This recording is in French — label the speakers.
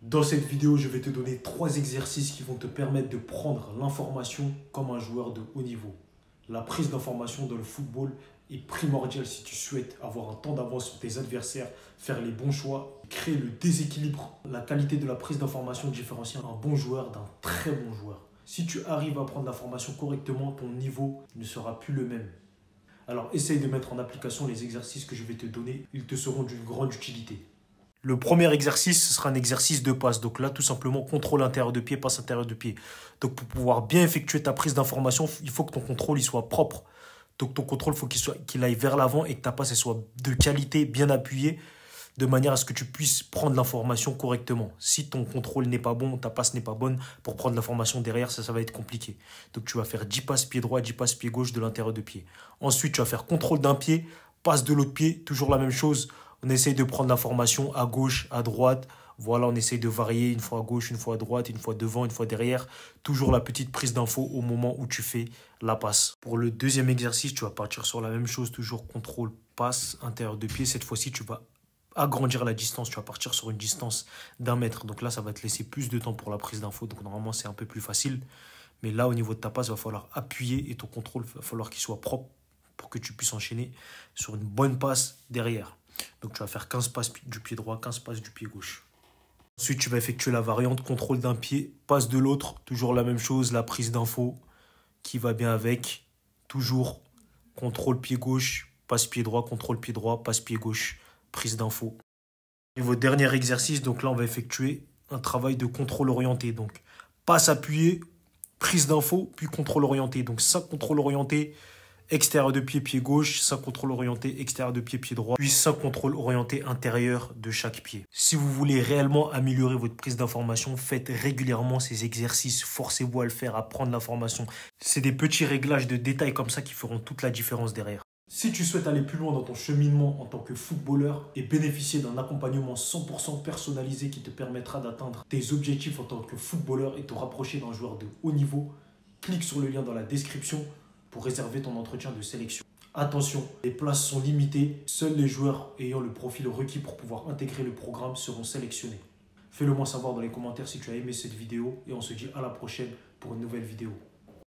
Speaker 1: Dans cette vidéo, je vais te donner 3 exercices qui vont te permettre de prendre l'information comme un joueur de haut niveau. La prise d'information dans le football est primordiale si tu souhaites avoir un temps d'avance sur tes adversaires, faire les bons choix, créer le déséquilibre. La qualité de la prise d'information différencie un bon joueur d'un très bon joueur. Si tu arrives à prendre l'information correctement, ton niveau ne sera plus le même. Alors essaye de mettre en application les exercices que je vais te donner, ils te seront d'une grande utilité. Le premier exercice, ce sera un exercice de passe. Donc là, tout simplement, contrôle intérieur de pied, passe intérieur de pied. Donc pour pouvoir bien effectuer ta prise d'information, il faut que ton contrôle il soit propre. Donc ton contrôle, il faut qu'il aille vers l'avant et que ta passe elle soit de qualité, bien appuyée, de manière à ce que tu puisses prendre l'information correctement. Si ton contrôle n'est pas bon, ta passe n'est pas bonne, pour prendre l'information derrière, ça va être compliqué. Donc tu vas faire 10 passes pied droit, 10 passes pied gauche de l'intérieur de pied. Ensuite, tu vas faire contrôle d'un pied, passe de l'autre pied, toujours la même chose. On essaye de prendre l'information à gauche, à droite. Voilà, on essaye de varier une fois à gauche, une fois à droite, une fois devant, une fois derrière. Toujours la petite prise d'info au moment où tu fais la passe. Pour le deuxième exercice, tu vas partir sur la même chose, toujours contrôle, passe, intérieur de pied. Cette fois-ci, tu vas agrandir la distance. Tu vas partir sur une distance d'1 mètre. Donc là, ça va te laisser plus de temps pour la prise d'info. Donc normalement, c'est un peu plus facile. Mais là, au niveau de ta passe, il va falloir appuyer et ton contrôle, il va falloir qu'il soit propre pour que tu puisses enchaîner sur une bonne passe derrière. Donc tu vas faire 15 passes du pied droit, 15 passes du pied gauche. Ensuite, tu vas effectuer la variante contrôle d'un pied, passe de l'autre. Toujours la même chose, la prise d'info qui va bien avec. Toujours contrôle pied gauche, passe pied droit, contrôle pied droit, passe pied gauche, prise d'info. Et votre dernier exercice, donc là, on va effectuer un travail de contrôle orienté. Donc passe appuyée, prise d'info, puis contrôle orienté. Donc 5 contrôles orientés. Extérieur de pied, pied gauche, 5 contrôles orientés, extérieur de pied, pied droit, puis 5 contrôles orientés intérieur de chaque pied. Si vous voulez réellement améliorer votre prise d'information, faites régulièrement ces exercices, forcez-vous à le faire, à prendre l'information. C'est des petits réglages de détails comme ça qui feront toute la différence derrière. Si tu souhaites aller plus loin dans ton cheminement en tant que footballeur et bénéficier d'un accompagnement 100% personnalisé qui te permettra d'atteindre tes objectifs en tant que footballeur et te rapprocher d'un joueur de haut niveau, clique sur le lien dans la description pour réserver ton entretien de sélection. Attention, les places sont limitées. Seuls les joueurs ayant le profil requis pour pouvoir intégrer le programme seront sélectionnés. Fais-le moi savoir dans les commentaires si tu as aimé cette vidéo et on se dit à la prochaine pour une nouvelle vidéo.